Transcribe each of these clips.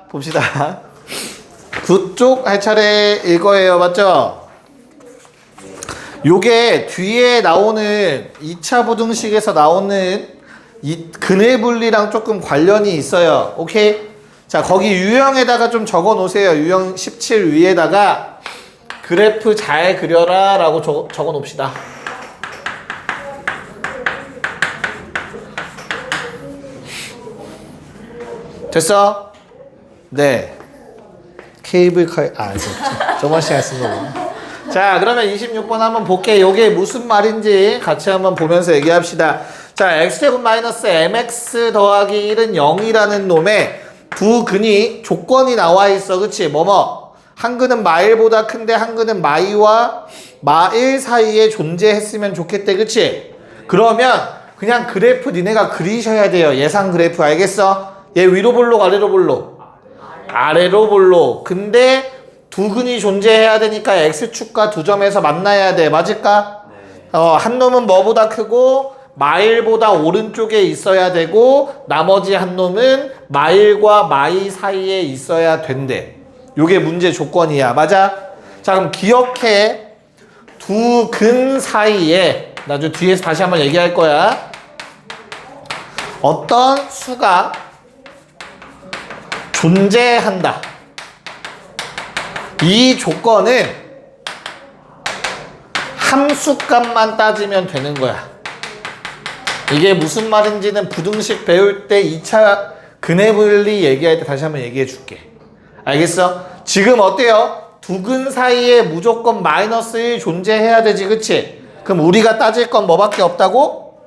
봅시다. 9쪽 할 차례 읽어예요. 맞죠? 요게 뒤에 나오는 2차 부등식에서 나오는 이 근해 분리랑 조금 관련이 있어요. 오케이? 자, 거기 유형에다가 좀 적어 놓으세요. 유형 17 위에다가 그래프 잘 그려라 라고 적어 놓읍시다. 됐어? 네. 케이블카, 저번 시간에 쓴 거구나. 자, 그러면 26번 한번 볼게. 요게 무슨 말인지 같이 한번 보면서 얘기합시다. 자, x제곱 마이너스 mx 더하기 1은 0이라는 놈의 두 근이 조건이 나와 있어. 그치? 뭐뭐? 한 근은 마일보다 큰데 한 근은 마이와 마일 사이에 존재했으면 좋겠대. 그치? 그러면 그냥 그래프 니네가 그리셔야 돼요. 예상 그래프. 알겠어? 얘 위로 볼록 아래로 볼록? 아래로 볼록. 근데 두 근이 존재해야 되니까 x축과 두 점에서 만나야 돼. 맞을까? 한 놈은 뭐보다 크고 마일보다 오른쪽에 있어야 되고 나머지 한 놈은 마일과 마이 사이에 있어야 된대. 요게 문제 조건이야. 맞아? 자, 그럼 기억해. 두 근 사이에 나중에 뒤에서 다시 한번 얘기할 거야. 어떤 수가 존재한다. 이 조건은 함수값만 따지면 되는 거야. 이게 무슨 말인지는 부등식 배울 때 2차 근해분리 얘기할 때 다시 한번 얘기해 줄게. 알겠어? 지금 어때요? 두 근 사이에 무조건 마이너스 1 존재해야 되지. 그치? 그럼 우리가 따질 건 뭐밖에 없다고?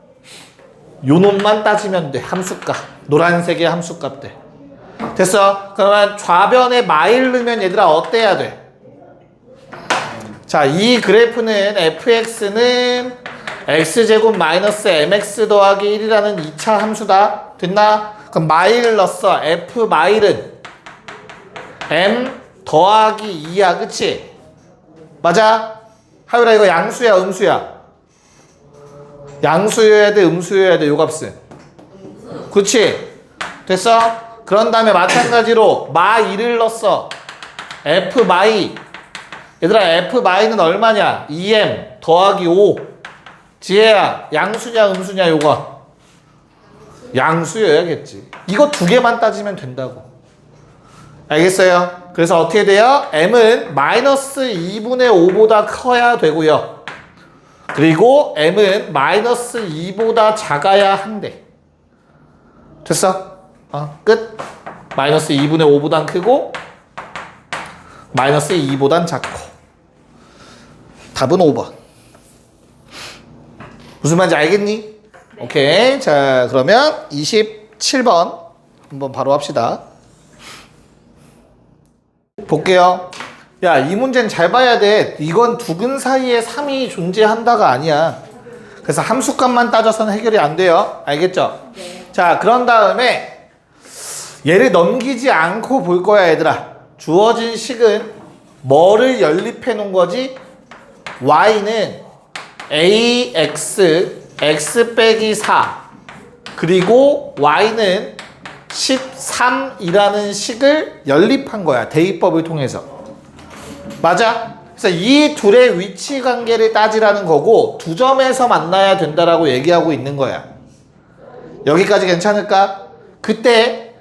요 놈만 따지면 돼. 함수값. 노란색의 함수값들. 됐어? 그러면 좌변에 마일 넣으면 얘들아 어때야 돼? 자, 이 그래프는 fx는 x제곱 마이너스 mx 더하기 1이라는 2차 함수다. 됐나? 그럼 마일 넣었어. f 마일은 m 더하기 2야. 그치? 맞아? 하율아 이거 양수야 음수야? 양수여야 돼 음수여야 돼 요 값은? 그치? 됐어? 그런 다음에 마찬가지로 마2를 넣었어. f 마이. 얘들아 f 마이는 얼마냐? 2m 더하기 5. 지혜야 양수냐 음수냐 요거? 양수여야겠지. 이거 두 개만 따지면 된다고. 알겠어요? 그래서 어떻게 돼요? m은 마이너스 2분의 5보다 커야 되고요. 그리고 m은 마이너스 2보다 작아야 한대. 됐어? 끝. 마이너스 2분의 5보단 크고 마이너스 2보단 작고. 답은 5번. 무슨 말인지 알겠니? 오케이. 자, 그러면 27번 한번 바로 합시다. 볼게요. 야, 이 문제는 잘 봐야 돼. 이건 두 근 사이에 3이 존재한다가 아니야. 그래서 함수값만 따져서는 해결이 안 돼요. 알겠죠? 네. 자, 그런 다음에 얘를 넘기지 않고 볼 거야, 얘들아. 주어진 식은 뭐를 연립해 놓은 거지? y는 ax, x 빼기 4 그리고 y는 13이라는 식을 연립한 거야. 대입법을 통해서. 맞아? 그래서 이 둘의 위치 관계를 따지라는 거고 두 점에서 만나야 된다라고 얘기하고 있는 거야. 여기까지 괜찮을까? 그때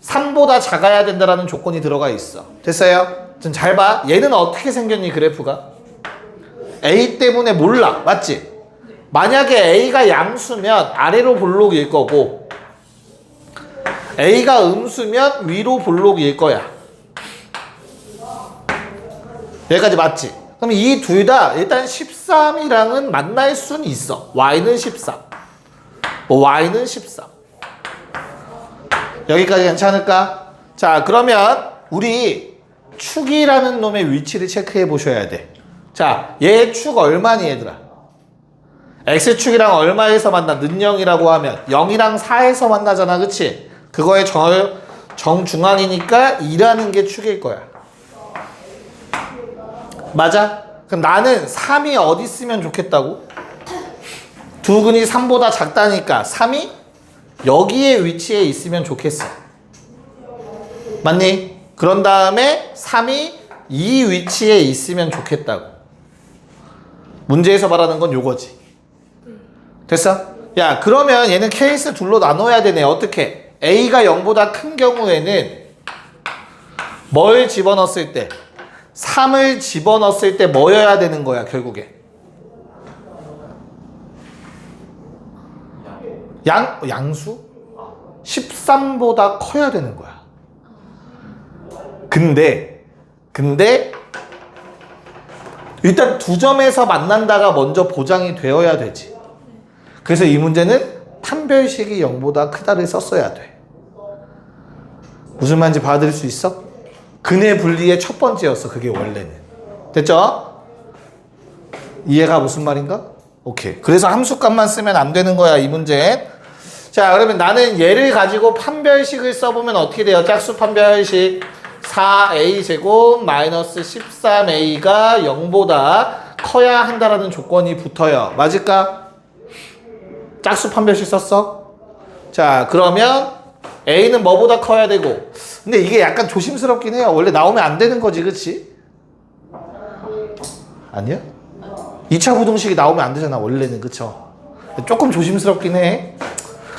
3보다 작아야 된다라는 조건이 들어가 있어. 됐어요? 좀 잘 봐. 얘는 어떻게 생겼니 그래프가? A 때문에 몰라. 맞지? 만약에 A가 양수면 아래로 볼록일 거고 A가 음수면 위로 볼록일 거야. 여기까지 맞지? 그럼 이 둘 다 일단 13이랑은 만날 수는 있어. Y는 13. Y는 13. 여기까지 괜찮을까? 자, 그러면 우리 축이라는 놈의 위치를 체크해 보셔야 돼. 자, 얘 축 얼마니 얘들아? X축이랑 얼마에서 만나? 는영이라고 하면 0이랑 4에서 만나잖아. 그치? 그거의 정중앙이니까 2라는 게 축일 거야. 맞아? 그럼 나는 3이 어디 있으면 좋겠다고? 두 근이 3보다 작다니까 3이 여기에 위치해 있으면 좋겠어. 맞니? 그런 다음에 3이 이 위치에 있으면 좋겠다고. 문제에서 말하는 건 요거지. 됐어? 야, 그러면 얘는 케이스 둘로 나눠야 되네. 어떻게? A가 0보다 큰 경우에는 뭘 집어넣었을 때? 3을 집어넣었을 때 뭐여야 되는 거야, 결국에? 양수? 13보다 커야 되는 거야. 근데 일단 두 점에서 만난다가 먼저 보장이 되어야 되지. 그래서 이 문제는 판별식이 0보다 크다를 썼어야 돼. 무슨 말인지 받아들일 수 있어? 근의 분리의 첫 번째였어, 그게 원래는. 됐죠? 이해가 무슨 말인가? 오케이. 그래서 함수값만 쓰면 안 되는 거야, 이 문제. 자, 그러면 나는 얘를 가지고 판별식을 써보면 어떻게 돼요? 짝수 판별식 4a제곱 마이너스 13a가 0보다 커야 한다라는 조건이 붙어요. 맞을까? 짝수 판별식 썼어? 자, 그러면 a는 뭐보다 커야 되고, 근데 이게 약간 조심스럽긴 해요. 원래 나오면 안 되는 거지, 그치? 아니야? 2차 부등식이 나오면 안 되잖아, 원래는. 그쵸? 조금 조심스럽긴 해.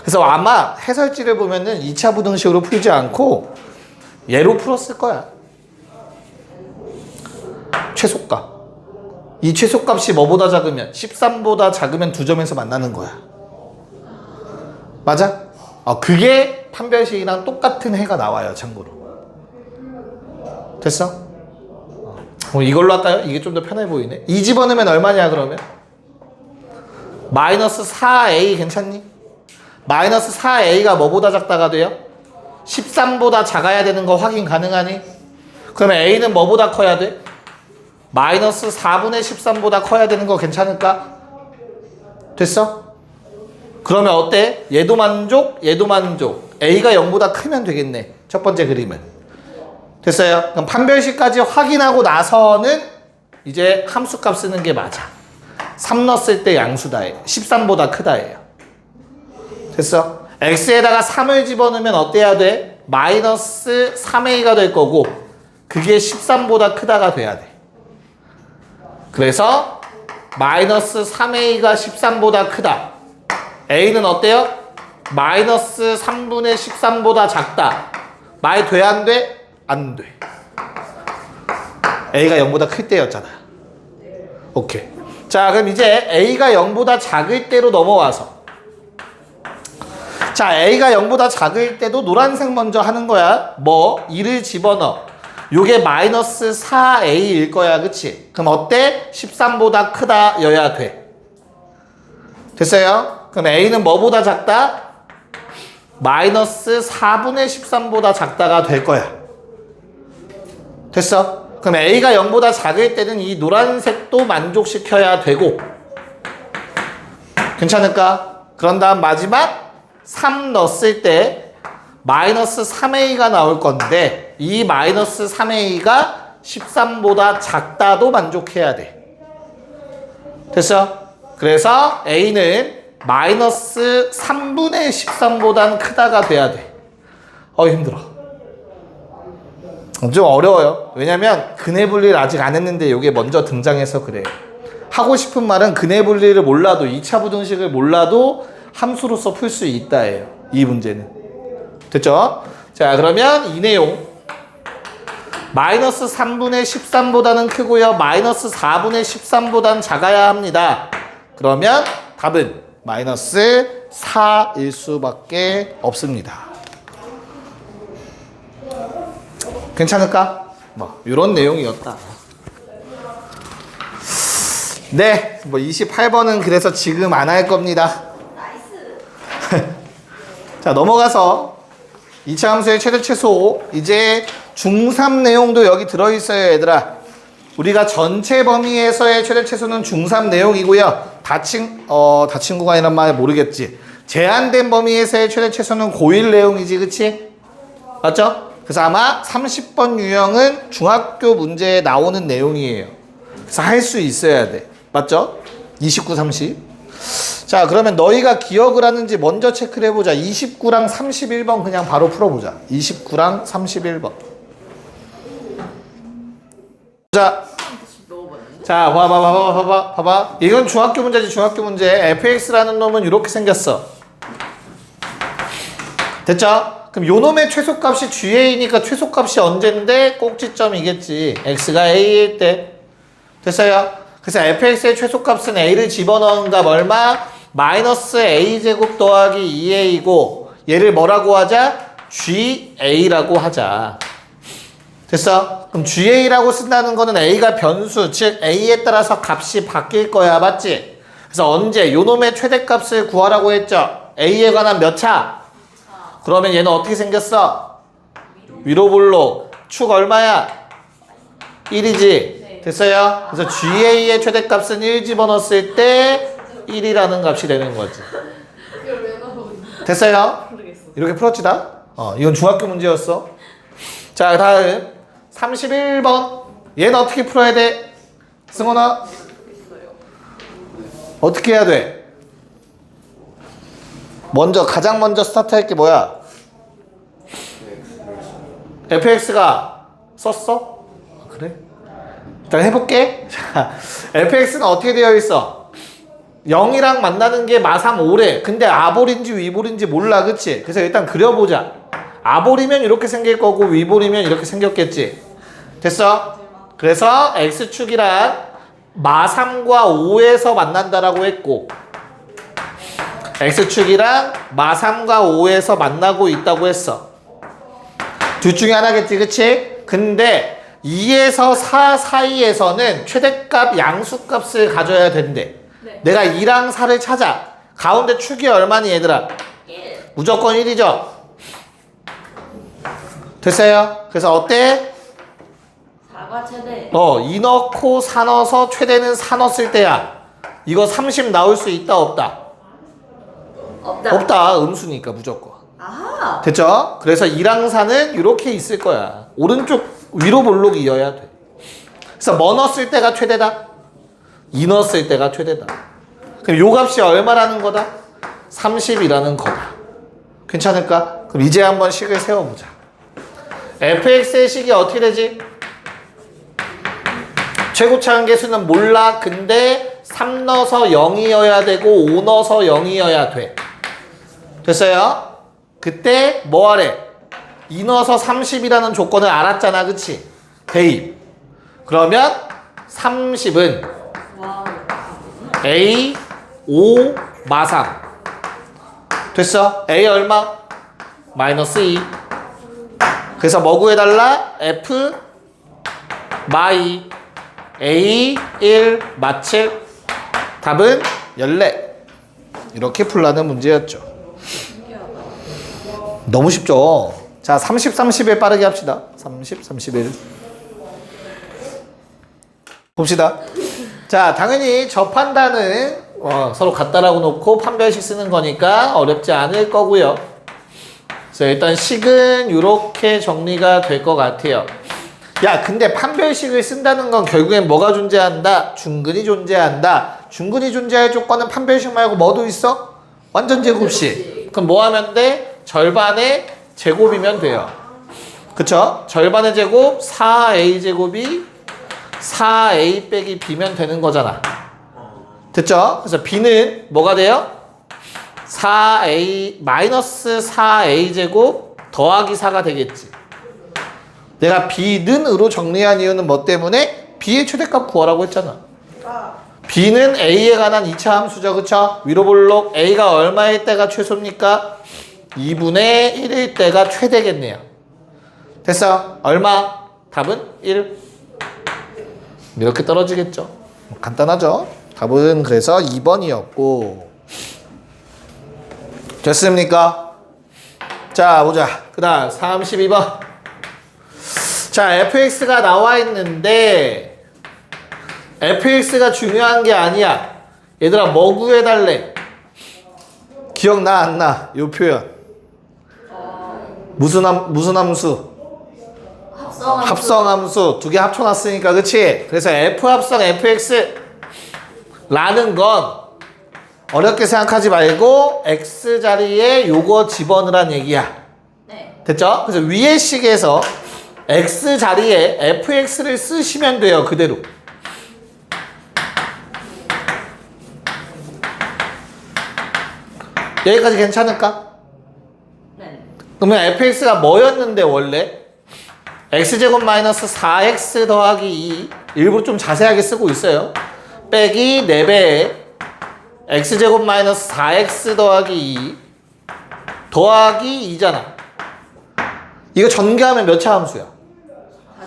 그래서 아마 해설지를 보면은 2차 부등식으로 풀지 않고 얘로 풀었을 거야. 최소값. 이 최소값이 뭐보다 작으면 13보다 작으면 두 점에서 만나는 거야. 맞아? 그게 판별식이랑 똑같은 해가 나와요, 참고로. 됐어? 이걸로 할까요? 이게 좀 더 편해 보이네. 2 집어넣으면 얼마냐, 그러면? 마이너스 4a 괜찮니? 마이너스 4a가 뭐보다 작다가 돼요? 13보다 작아야 되는 거 확인 가능하니? 그러면 a는 뭐보다 커야 돼? 마이너스 4분의 13보다 커야 되는 거 괜찮을까? 됐어? 그러면 어때? 얘도 만족, 얘도 만족. a가 0보다 크면 되겠네. 첫 번째 그림은. 됐어요? 그럼 판별식까지 확인하고 나서는 이제 함수값 쓰는 게 맞아. 3 넣었을 때 양수다예요. 13보다 크다예요. 됐어? x에다가 3을 집어넣으면 어때야 돼? 마이너스 3a가 될 거고, 그게 13보다 크다가 돼야 돼. 그래서 마이너스 3a가 13보다 크다. a는 어때요? 마이너스 3분의 13보다 작다. 말 돼, 안 돼? 안 돼. a가 0보다 클 때였잖아. 오케이. 자, 그럼 이제 a가 0보다 작을 때로 넘어와서, 자, a가 0보다 작을 때도 노란색 먼저 하는 거야. 뭐? 2를 집어넣어. 요게 마이너스 4a일 거야, 그치? 그럼 어때? 13보다 크다 여야 돼. 됐어요? 그럼 a는 뭐보다 작다? 마이너스 4분의 13보다 작다가 될 거야. 됐어? 그럼 a가 0보다 작을 때는 이 노란색도 만족시켜야 되고, 괜찮을까? 그런 다음 마지막 3 넣었을 때 마이너스 3a가 나올 건데, 이 마이너스 3a가 13보다 작다도 만족해야 돼. 됐어? 그래서 a는 마이너스 3분의 13보다는 크다가 돼야 돼. 힘들어. 좀 어려워요. 왜냐면 근해 분리를 아직 안 했는데 이게 먼저 등장해서 그래요. 하고 싶은 말은 근해 분리를 몰라도, 2차 부등식을 몰라도 함수로서 풀 수 있다예요, 이 문제는. 됐죠? 자, 그러면 이 내용 마이너스 3분의 13보다는 크고요, 마이너스 4분의 13보다는 작아야 합니다. 그러면 답은 마이너스 4일 수밖에 없습니다. 괜찮을까? 뭐 이런 내용이었다. 네, 뭐 28번은 그래서 지금 안 할 겁니다. 자, 넘어가서 2차 함수의 최대 최소, 이제 중3 내용도 여기 들어있어요, 얘들아. 우리가 전체 범위에서의 최대 최소는 중3 내용이고요. 다친 구간이란 말 모르겠지. 제한된 범위에서의 최대 최소는 고1 내용이지, 그치? 맞죠? 그래서 아마 30번 유형은 중학교 문제에 나오는 내용이에요. 그래서 할 수 있어야 돼. 맞죠? 29, 30. 자, 그러면 너희가 기억을 하는지 먼저 체크를 해보자. 29랑 31번 그냥 바로 풀어보자. 29랑 31번. 자, 봐봐. 이건 중학교 문제지, 중학교 문제. fx라는 놈은 이렇게 생겼어. 됐죠? 그럼 요 놈의 최소값이 GA니까 최소값이 언젠데 꼭지점이겠지. x가 a일 때. 됐어요? 그래서 fx의 최소값은 a를 집어넣은 값 얼마? 마이너스 a제곱 더하기 2a이고 얘를 뭐라고 하자? GA라고 하자. 됐어? 그럼 GA라고 쓴다는 거는 A가 변수, 즉 A에 따라서 값이 바뀔 거야. 맞지? 그래서 언제? 요 놈의 최대값을 구하라고 했죠? A에 관한 몇 차? 그러면 얘는 어떻게 생겼어? 위로 볼록. 축 얼마야? 1이지? 됐어요? 그래서 GA의 최대값은 1 집어넣었을 때 1이라는 값이 되는 거지. 됐어요? 이렇게 풀었지다? 이건 중학교 문제였어. 자, 다음 31번. 얘는 어떻게 풀어야 돼? 승원아? 어떻게 해야 돼? 가장 먼저 스타트할 게 뭐야? fx가 썼어? 그래? 일단 해볼게. 자, fx는 어떻게 되어 있어? 0이랑 만나는 게 마삼 5래. 근데 아볼인지 위볼인지 몰라. 그치? 그래서 일단 그려보자. 아볼이면 이렇게 생길 거고 위볼이면 이렇게 생겼겠지. 됐어? 그래서 x축이랑 마3과 5에서 만난다라고 했고 x축이랑 마3과 5에서 만나고 있다고 했어. 둘 중에 하나겠지. 그치? 근데 2에서 4 사이에서는 최대값 양수값을 가져야 된대. 네. 내가 2랑 4를 찾아. 가운데 축이 얼마니 얘들아? 1. 무조건 1이죠. 됐어요? 그래서 어때? 4가 최대. 2 넣고 4 넣어서 최대는 4 넣었을 때야. 이거 30 나올 수 있다 없다? 없다. 없다. 음수니까 무조건. 아하. 됐죠? 그래서 2랑 4는 이렇게 있을 거야. 오른쪽 위로 볼록이어야 돼. 그래서 뭐 넣었을 때가 최대다? 2 넣었을 때가 최대다. 그럼 요 값이 얼마라는 거다? 30이라는 거다. 괜찮을까? 그럼 이제 한번 식을 세워보자. fx의 식이 어떻게 되지? 최고차 한계수는 몰라. 근데 3 넣어서 0이어야 되고 5 넣어서 0이어야 돼. 됐어요? 그때 뭐 하래? 2 넣어서 30이라는 조건을 알았잖아. 그치? 대입. 그러면 30은 와. A 5 마상. 됐어? A 얼마? 마이너스 2. 그래서 뭐 구해달라? F 마이 A 1 마7. 답은 14. 이렇게 풀라는 문제였죠. 너무 쉽죠? 자, 30, 31 빠르게 합시다. 30, 31. 봅시다. 자, 당연히 저 판단은 서로 같다라고 놓고 판별식 쓰는 거니까 어렵지 않을 거고요. 그래서 일단 식은 이렇게 정리가 될 것 같아요. 야, 근데 판별식을 쓴다는 건 결국엔 뭐가 존재한다? 중근이 존재한다. 중근이 존재할 조건은 판별식 말고 뭐도 있어? 완전 제곱식. 그럼 뭐 하면 돼? 절반의 제곱이면 돼요. 그쵸? 절반의 제곱 4a 제곱이 4a 빼기 b면 되는 거잖아. 됐죠? 그래서 b는 뭐가 돼요? 4a 마이너스 4a 제곱 더하기 4가 되겠지. 내가 b는으로 정리한 이유는 뭐 때문에? b의 최대값 구하라고 했잖아. b는 a에 관한 2차 함수죠. 그쵸? 위로 볼록 a가 얼마일 때가 최소입니까? 2분의 1일 때가 최대겠네요. 됐어? 얼마? 답은 1. 이렇게 떨어지겠죠. 간단하죠? 답은 그래서 2번이었고. 됐습니까? 자, 보자. 그 다음 32번. 자, fx가 나와 있는데 fx가 중요한 게 아니야. 얘들아, 뭐 구해달래? 기억나 안 나? 요 표현 무슨 함수? 합성함수 두 개 합쳐놨으니까. 그치? 그래서 f 합성 fx 라는 건 어렵게 생각하지 말고 x 자리에 요거 집어넣으란 얘기야. 네. 됐죠? 그래서 위의 식에서 x 자리에 fx를 쓰시면 돼요. 그대로. 여기까지 괜찮을까? 네. 그러면 fx가 뭐였는데 원래? x제곱 마이너스 4x 더하기 2 일부러 좀 자세하게 쓰고 있어요. 빼기 4배에 x제곱 마이너스 4x 더하기 2 더하기 2잖아. 이거 전개하면 몇 차 함수야?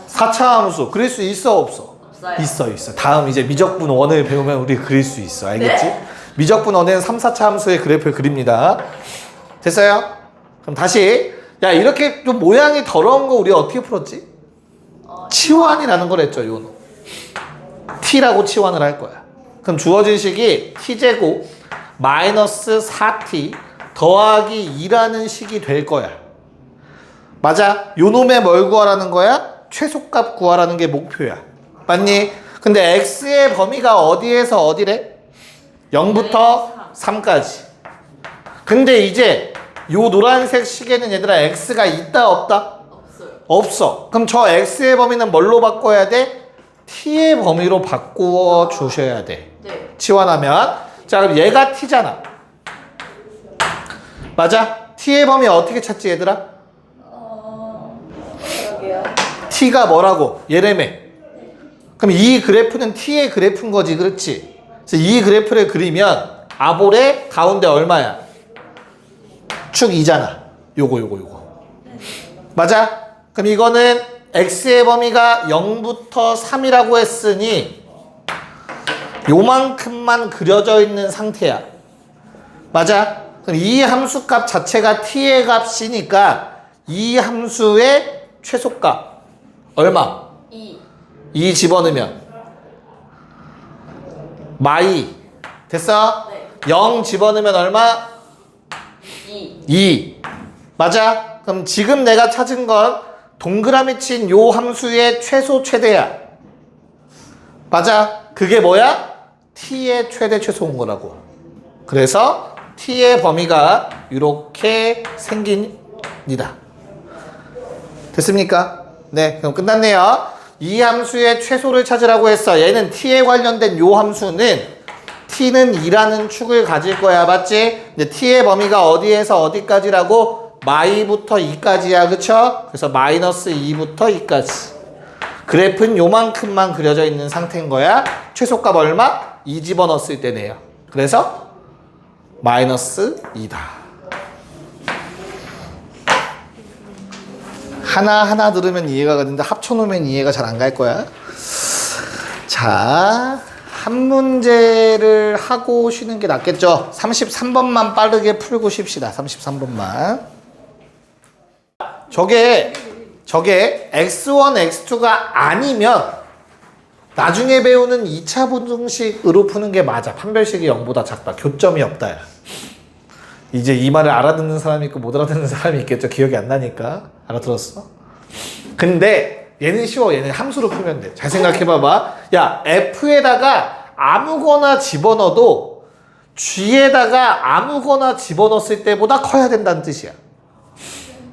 4차 함수. 그릴 수 있어 없어? 없어요. 있어. 다음 이제 미적분 원을 배우면 우리 그릴 수 있어. 알겠지? 네? 미적분 원에는 3, 4차 함수의 그래프를 그립니다. 됐어요? 그럼 다시 야 이렇게 좀 모양이 더러운 거 우리 어떻게 풀었지? 치환이라는 걸 했죠. 요노. t라고 치환을 할 거야. 그럼 주어진 식이 t제곱 마이너스 4t 더하기 2라는 식이 될 거야. 맞아? 요 놈의 뭘 구하라는 거야? 최소값 구하라는 게 목표야. 맞니? 근데 x의 범위가 어디에서 어디래? 0부터 3까지. 근데 이제 요 노란색 식에는 얘들아 x가 있다 없다? 없어요. 없어. 그럼 저 x의 범위는 뭘로 바꿔야 돼? t의 범위로 바꾸어 주셔야 돼. 네. 치환하면. 자 그럼 얘가 t잖아. 맞아? t의 범위 어떻게 찾지 얘들아? 여기요. t가 뭐라고? 얘래매. 그럼 이 그래프는 t의 그래프인 거지, 그렇지? 그래서 이 그래프를 그리면 아볼의 가운데 얼마야? 축 2잖아. 요거. 맞아? 그럼 이거는 x의 범위가 0부터 3이라고 했으니 요만큼만 그려져 있는 상태야. 맞아? 그럼 이 함수 값 자체가 t의 값이니까 이 함수의 최소값 얼마? 2 집어넣으면 마이 됐어? 네. 0 집어넣으면 얼마? 2 맞아? 그럼 지금 내가 찾은 건 동그라미 친 요 함수의 최소 최대야. 맞아? 그게 뭐야? t의 최대 최소인 거라고. 그래서 t의 범위가 이렇게 생깁니다. 됐습니까? 네, 그럼 끝났네요. 이 함수의 최소를 찾으라고 했어. 얘는 t에 관련된 요 함수는 t는 2라는 축을 가질 거야. 맞지? 근데 t의 범위가 어디에서 어디까지라고? 마이부터 2까지야. 그쵸? 그래서 마이너스 2부터 2까지. 그래프는 요만큼만 그려져 있는 상태인 거야. 최소값 얼마? 2 집어넣었을 때네요. 그래서 마이너스 2다. 하나하나 들으면 이해가 가는데 합쳐놓으면 이해가 잘 안 갈 거야. 자, 한 문제를 하고 쉬는 게 낫겠죠. 33번만 빠르게 풀고 쉽시다. 33번만. 저게 x1, x2가 아니면 나중에 배우는 2차 분정식으로 푸는 게 맞아. 판별식이 0보다 작다. 교점이 없다. 야. 이제 이 말을 알아듣는 사람이 있고 못 알아듣는 사람이 있겠죠. 기억이 안 나니까. 알아들었어? 근데 얘는 쉬워. 얘는 함수로 풀면 돼. 잘 생각해봐봐. 야, f에다가 아무거나 집어넣어도 g에다가 아무거나 집어넣었을 때보다 커야 된다는 뜻이야.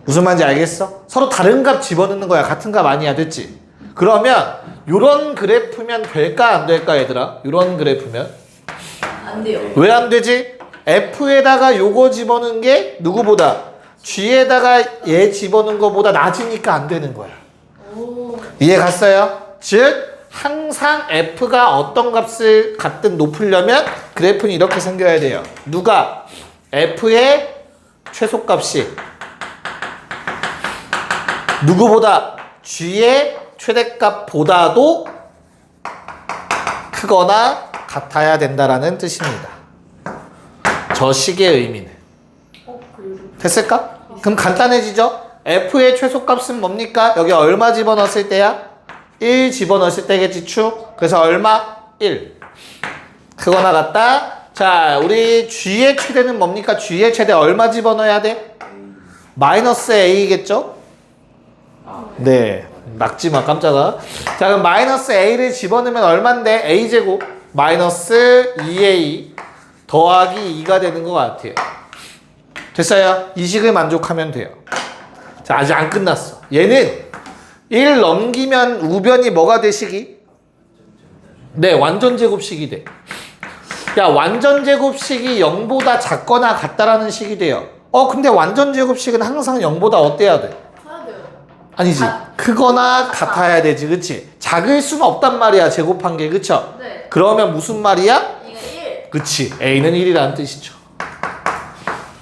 무슨 말인지 알겠어? 서로 다른 값 집어넣는 거야. 같은 값 아니야. 됐지? 그러면 요런 그래프면 될까 안 될까 얘들아? 요런 그래프면? 안 돼요. 왜 안 되지? f에다가 요거 집어넣은 게 누구보다? g에다가 얘 집어넣은 거보다 낮으니까 안 되는 거야. 오. 이해 갔어요? 즉 항상 f가 어떤 값을 갖든 높으려면 그래프는 이렇게 생겨야 돼요. 누가? f의 최소값이 누구보다? g의 최대값보다도 크거나 같아야 된다라는 뜻입니다. 저 식의 의미는. 됐을까? 그럼 간단해지죠? f의 최소값은 뭡니까? 여기 얼마 집어넣었을 때야? 1 집어넣었을 때겠지 축? 그래서 얼마? 1. 크거나 같다? 자, 우리 g의 최대는 뭡니까? g의 최대 얼마 집어넣어야 돼? 마이너스 a겠죠? 네. 낙지마 깜짝아. 자, 그럼 마이너스 a를 집어넣으면 얼만데? a제곱 마이너스 2a 더하기 2가 되는 것 같아요. 됐어요? 이 식을 만족하면 돼요. 자, 아직 안 끝났어. 얘는 1 넘기면 우변이 뭐가 돼, 식이? 네, 완전 제곱식이 돼. 야, 완전 제곱식이 0보다 작거나 같다라는 식이 돼요. 근데 완전 제곱식은 항상 0보다 어때야 돼? 커야 돼요. 아니지. 크거나 같아야 되지, 그치? 작을 수는 없단 말이야, 제곱한 게, 그쵸? 네. 그러면 무슨 말이야? 이거 1. 그치. A는 1이라는 뜻이죠.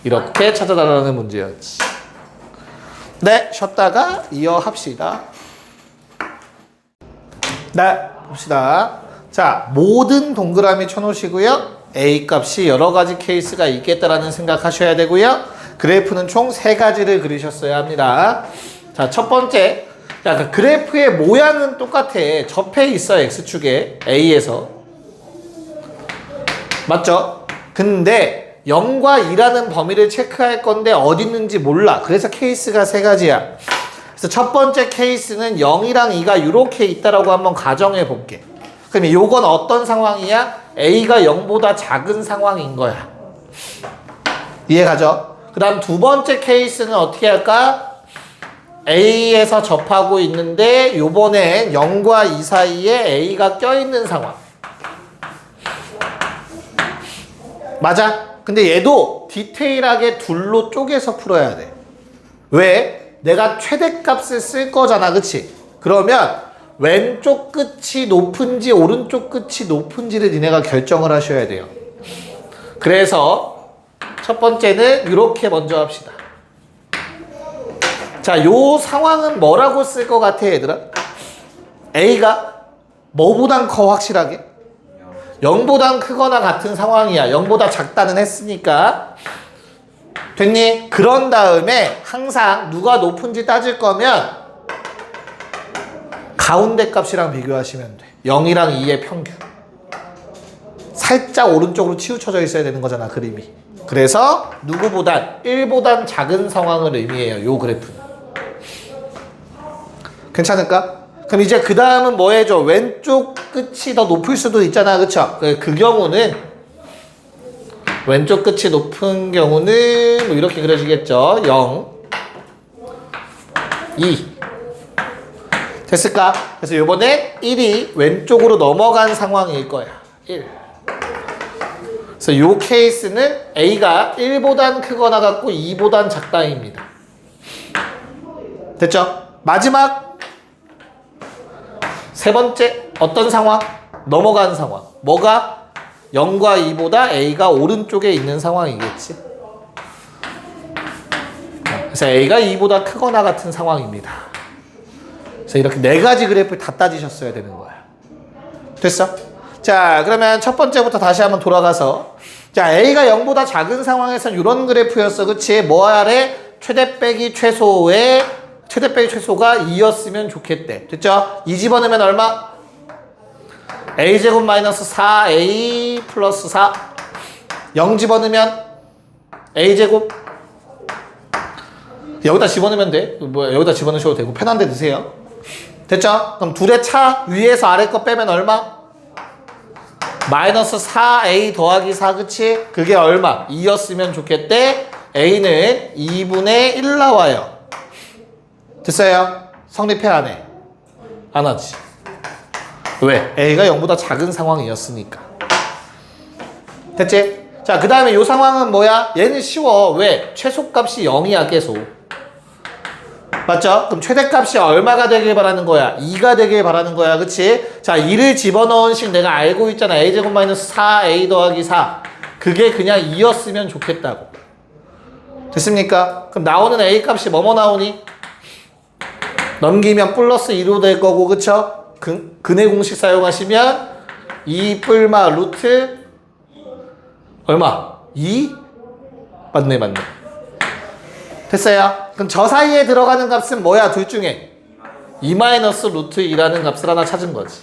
이렇게 찾아달라는 문제였지. 네, 쉬었다가 이어합시다. 네, 봅시다. 자, 모든 동그라미 쳐놓으시고요. A 값이 여러 가지 케이스가 있겠다라는 생각하셔야 되고요. 그래프는 총 3가지를 그리셨어야 합니다. 자, 첫 번째. 자, 그 그래프의 모양은 똑같아. 접해 있어, X축에. A에서. 맞죠? 근데 0과 2라는 범위를 체크할 건데 어디 있는지 몰라. 그래서 케이스가 3가지야. 그래서 첫 번째 케이스는 0이랑 2가 이렇게 있다라고 한번 가정해 볼게. 그럼 요건 어떤 상황이야? A가 0보다 작은 상황인 거야. 이해가죠? 그 다음 두 번째 케이스는 어떻게 할까? A에서 접하고 있는데 요번엔 0과 2 사이에 A가 껴있는 상황. 맞아? 근데 얘도 디테일하게 둘로 쪼개서 풀어야 돼. 왜? 내가 최대값을 쓸 거잖아, 그치? 그러면 왼쪽 끝이 높은지 오른쪽 끝이 높은지를 니네가 결정을 하셔야 돼요. 그래서 첫 번째는 이렇게 먼저 합시다. 자, 요 상황은 뭐라고 쓸 것 같아, 얘들아? A가 뭐보단 커, 확실하게? 0보단 크거나 같은 상황이야. 0보다 작다는 했으니까. 됐니? 그런 다음에 항상 누가 높은지 따질 거면 가운데 값이랑 비교하시면 돼. 0이랑 2의 평균. 살짝 오른쪽으로 치우쳐져 있어야 되는 거잖아, 그림이. 그래서 누구보단 1보단 작은 상황을 의미해요, 요 그래프는. 괜찮을까? 그럼 이제 그 다음은 뭐 해줘? 왼쪽 끝이 더 높을 수도 있잖아, 그쵸? 그 경우는 왼쪽 끝이 높은 경우는 뭐 이렇게 그려지겠죠. 0, 2. 됐을까? 그래서 요번에 1이 왼쪽으로 넘어간 상황일 거야. 1. 그래서 요 케이스는 A가 1보단 크거나 같고 2보단 작다입니다. 됐죠? 마지막 세 번째 어떤 상황? 넘어간 상황. 뭐가? 0과 2보다 A가 오른쪽에 있는 상황이겠지. 그래서 A가 2보다 크거나 같은 상황입니다. 그래서 이렇게 4가지 그래프를 다 따지셨어야 되는 거야. 됐어? 자, 그러면 첫 번째부터 다시 한번 돌아가서, 자, A가 0보다 작은 상황에서는 이런 그래프였어. 그치? 뭐 하래? 최대 빼기 최소가 2였으면 좋겠대. 됐죠? 2 집어넣으면 얼마? A제곱 마이너스 4A 플러스 4. 0 집어넣으면 A제곱. 여기다 집어넣으면 돼. 뭐 여기다 집어넣으셔도 되고 편한 데 넣으세요. 됐죠? 그럼 둘의 차 위에서 아래 거 빼면 얼마? 마이너스 4A 더하기 4, 그치? 그게 얼마? 2였으면 좋겠대. A는 2분의 1 나와요. 됐어요? 성립해, 안 해? 안 하지. 왜? A가 0보다 작은 상황이었으니까. 됐지? 자, 그 다음에 이 상황은 뭐야? 얘는 쉬워. 왜? 최소값이 0이야, 계속. 맞죠? 그럼 최대값이 얼마가 되길 바라는 거야? 2가 되길 바라는 거야, 그치? 자, 2를 집어넣은 식 내가 알고 있잖아. A제곱 마이너스 4A 더하기 4. 그게 그냥 2였으면 좋겠다고. 됐습니까? 그럼 나오는 A 값이 뭐뭐 나오니? 넘기면 플러스 2로 될 거고, 그쵸? 근의 공식 사용하시면 2 뿔마 루트 얼마? 2? 맞네. 됐어요? 그럼 저 사이에 들어가는 값은 뭐야? 둘 중에 2 마이너스 루트 2라는 값을 하나 찾은 거지.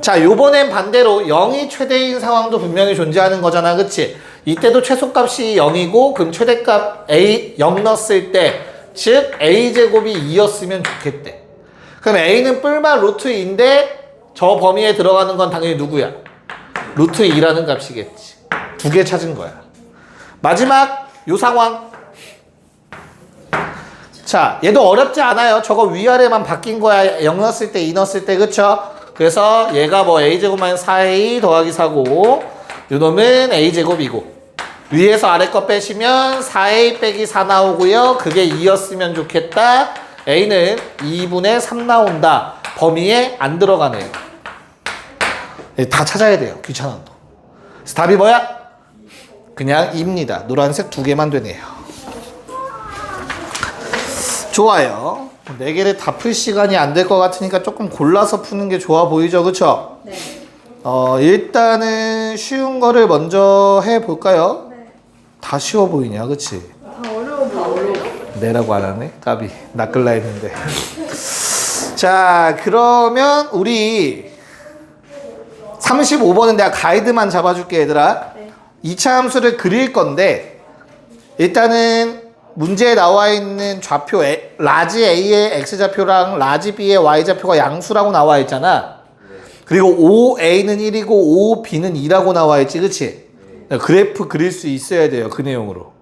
자, 요번엔 반대로 0이 최대인 상황도 분명히 존재하는 거잖아, 그치? 이때도 최소값이 0이고 그럼 최대값 A 0 넣었을 때 즉 A제곱이 2였으면 좋겠대. 그럼 A는 뿔마 루트 2인데 저 범위에 들어가는 건 당연히 누구야? 루트 2라는 값이겠지. 두 개 찾은 거야. 마지막 요 상황. 자, 얘도 어렵지 않아요. 저거 위아래만 바뀐 거야. 0 넣었을 때, 2 넣었을 때, 그쵸? 그래서 얘가 뭐 a제곱 마이너스 4a 더하기 4고 요 놈은 a제곱이고 위에서 아래 거 빼시면 4a 빼기 4 나오고요. 그게 2였으면 좋겠다. a는 2분의 3 나온다. 범위에 안 들어가네요. 다 찾아야 돼요. 귀찮아도. 그래서 답이 뭐야? 그냥 2입니다. 노란색 두 개만 되네요. 좋아요. 4개를 다 풀 시간이 안 될 것 같으니까 조금 골라서 푸는 게 좋아 보이죠? 그쵸? 네. 일단은 쉬운 거를 먼저 해볼까요? 네. 다 쉬워 보이냐? 그치? 다 어려워 보여요? 내라고 안 하네? 까비. 낚을라 했는데. 자, 그러면 우리 35번은 내가 가이드만 잡아줄게, 얘들아. 네. 2차 함수를 그릴 건데 일단은 문제에 나와 있는 좌표 라지 A의 X좌표랑 라지 B의 Y좌표가 양수라고 나와 있잖아. 그리고 OA는 1이고 OB는 2라고 나와 있지, 그치? 그래프 그릴 수 있어야 돼요, 그 내용으로.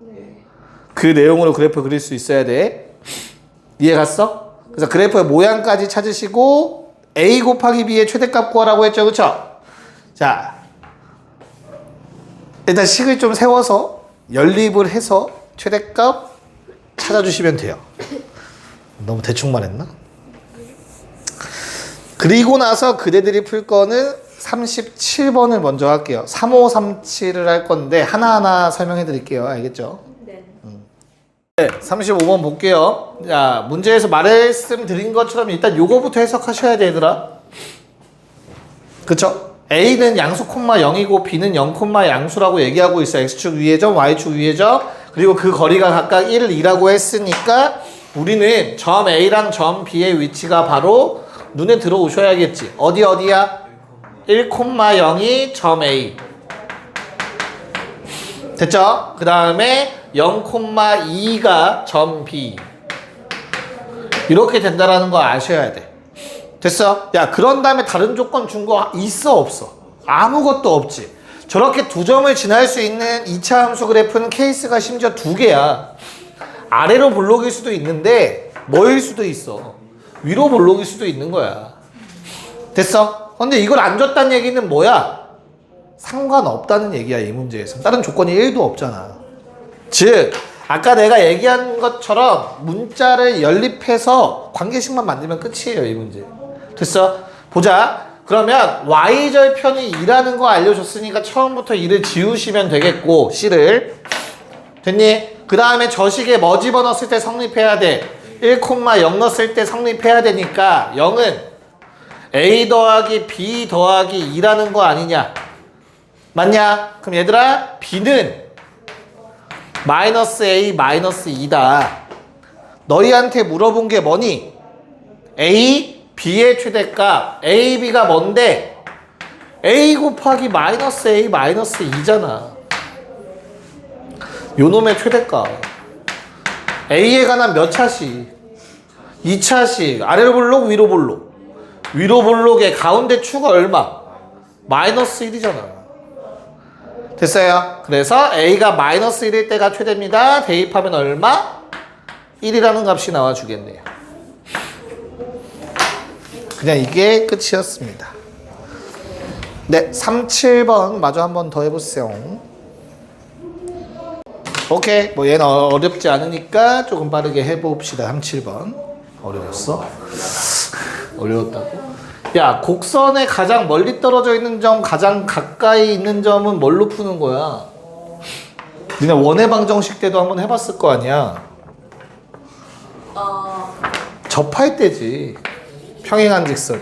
그 내용으로 그래프 그릴 수 있어야 돼. 이해 갔어? 그래서 그래프의 모양까지 찾으시고 A 곱하기 B의 최대값 구하라고 했죠, 그쵸? 자, 일단 식을 좀 세워서 연립을 해서 최대값 찾아주시면 돼요. 너무 대충 말했나? 그리고 나서 그대들이 풀 거는 37번을 먼저 할게요. 3537을 할 건데 하나하나 설명해 드릴게요. 알겠죠? 네. 네, 35번 볼게요. 자, 문제에서 말씀드린 것처럼 일단 요거부터 해석하셔야 돼, 얘들아. 그쵸? A는 양수 콤마 0이고 B는 0 콤마 양수라고 얘기하고 있어. X축 위의 점, Y축 위의 점. 그리고 그 거리가 각각 1, 2라고 했으니까 우리는 점 A랑 점 B의 위치가 바로 눈에 들어오셔야겠지. 어디야? 1, 0이 점 A. 됐죠? 그 다음에 0, 2가 점 B. 이렇게 된다라는 거 아셔야 돼. 됐어? 야, 그런 다음에 다른 조건 준 거 있어, 없어? 아무것도 없지. 저렇게 두 점을 지날 수 있는 2차 함수 그래프는 케이스가 심지어 두 개야. 아래로 볼록일 수도 있는데 뭐일 수도 있어. 위로 볼록일 수도 있는 거야. 됐어? 근데 이걸 안 줬다는 얘기는 뭐야? 상관없다는 얘기야, 이 문제에서. 다른 조건이 1도 없잖아. 즉, 아까 내가 얘기한 것처럼 문자를 연립해서 관계식만 만들면 끝이에요, 이 문제. 됐어? 보자. 그러면 y절편이 2라는 거 알려줬으니까 처음부터 2를 지우시면 되겠고, C를. 됐니? 그 다음에 저식에 뭐 집어넣었을 때 성립해야 돼? 1, 0 넣었을 때 성립해야 되니까 0은 A 더하기 B 더하기 2라는 거 아니냐? 맞냐? 그럼 얘들아, B는 마이너스 A 마이너스 2다. 너희한테 물어본 게 뭐니? A, B의 최대값. A, B가 뭔데? A 곱하기 마이너스 A 마이너스 2잖아. 요놈의 최대값. A에 관한 몇 차식? 2차식. 아래로 볼록, 위로 볼록. 위로 볼록의 가운데 추가 얼마? 마이너스 1이잖아. 됐어요? 그래서 A가 마이너스 1일 때가 최대입니다. 대입하면 얼마? 1이라는 값이 나와주겠네요. 그냥 이게 끝이었습니다. 네, 37번 마저 한 번 더 해보세요. 오케이, 뭐 얘는 어렵지 않으니까 조금 빠르게 해봅시다. 37번. 어려웠어? 어려웠다고? 야, 곡선에 가장 멀리 떨어져 있는 점, 가장 가까이 있는 점은 뭘로 푸는 거야? 니네 원의 방정식 때도 한번 해봤을 거 아니야? 접할 때지. 평행한 직선.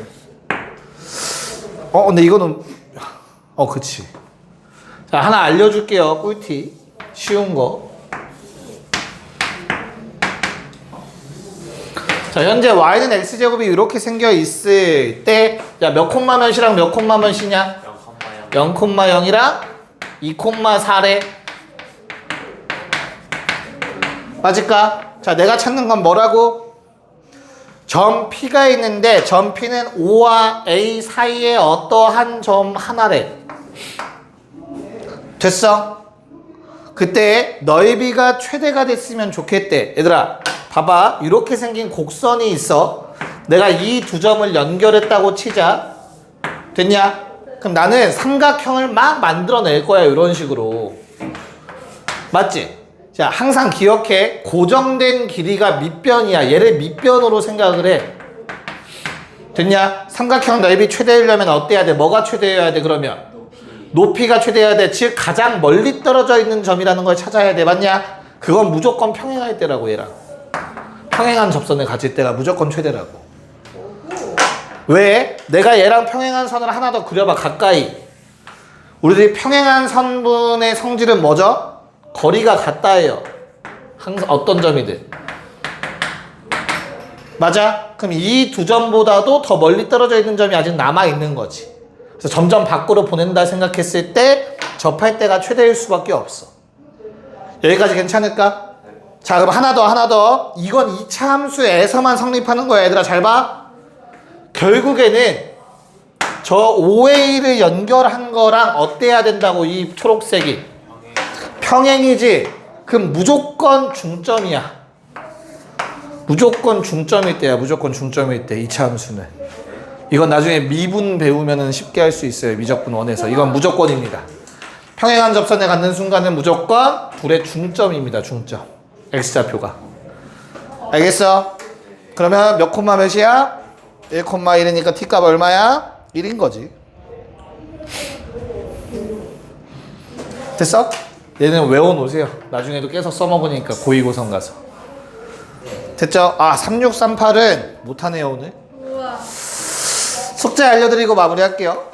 근데 이거는 그치. 자, 하나 알려줄게요. 꿀팁. 쉬운 거. 자, 현재 y는 x제곱이 이렇게 생겨 있을 때, 야, 몇 콤마 몇이랑 몇 콤마 몇이냐? 0,0이랑 2,4래. 맞을까? 자, 내가 찾는 건 뭐라고? 점 P가 있는데 점 P는 O와 A 사이에 어떠한 점 하나래. 됐어? 그때 넓이가 최대가 됐으면 좋겠대. 얘들아 봐봐, 이렇게 생긴 곡선이 있어. 내가 이 두 점을 연결했다고 치자. 됐냐? 그럼 나는 삼각형을 막 만들어낼 거야, 이런 식으로. 맞지? 자, 항상 기억해. 고정된 길이가 밑변이야. 얘를 밑변으로 생각을 해. 됐냐? 삼각형 넓이 최대하려면 어때야 돼? 뭐가 최대여야 돼, 그러면? 높이가 최대여야 돼. 즉 가장 멀리 떨어져 있는 점이라는 걸 찾아야 돼. 맞냐? 그건 무조건 평행할 때라고, 얘랑. 평행한 접선을 가질 때가 무조건 최대라고. 왜? 내가 얘랑 평행한 선을 하나 더 그려봐, 가까이. 우리들이 평행한 선분의 성질은 뭐죠? 거리가 같다예요. 항상 어떤 점이든. 맞아? 그럼 이 두 점보다도 더 멀리 떨어져 있는 점이 아직 남아있는 거지. 그래서 점점 밖으로 보낸다 생각했을 때 접할 때가 최대일 수밖에 없어. 여기까지 괜찮을까? 자, 그럼 하나 더. 이건 2차 함수에서만 성립하는 거야. 얘들아 잘 봐. 결국에는 저 OA를 연결한 거랑 어때야 된다고, 이 초록색이? 평행이지? 그럼 무조건 중점이야. 무조건 중점일 때야. 무조건 중점일 때 2차 함수는. 이건 나중에 미분 배우면 쉽게 할 수 있어요. 미적분 1에서. 이건 무조건입니다. 평행한 접선에 갖는 순간은 무조건 둘의 중점입니다. 중점. X좌표가. 알겠어? 그러면 몇 콤마 몇이야? 1,1이니까 t값 얼마야? 1인 거지. 됐어? 얘는 외워놓으세요. 나중에도 계속 써먹으니까 고2고성 가서. 됐죠? 아, 3638은 못하네요 오늘. 우와. 숙제 알려드리고 마무리할게요.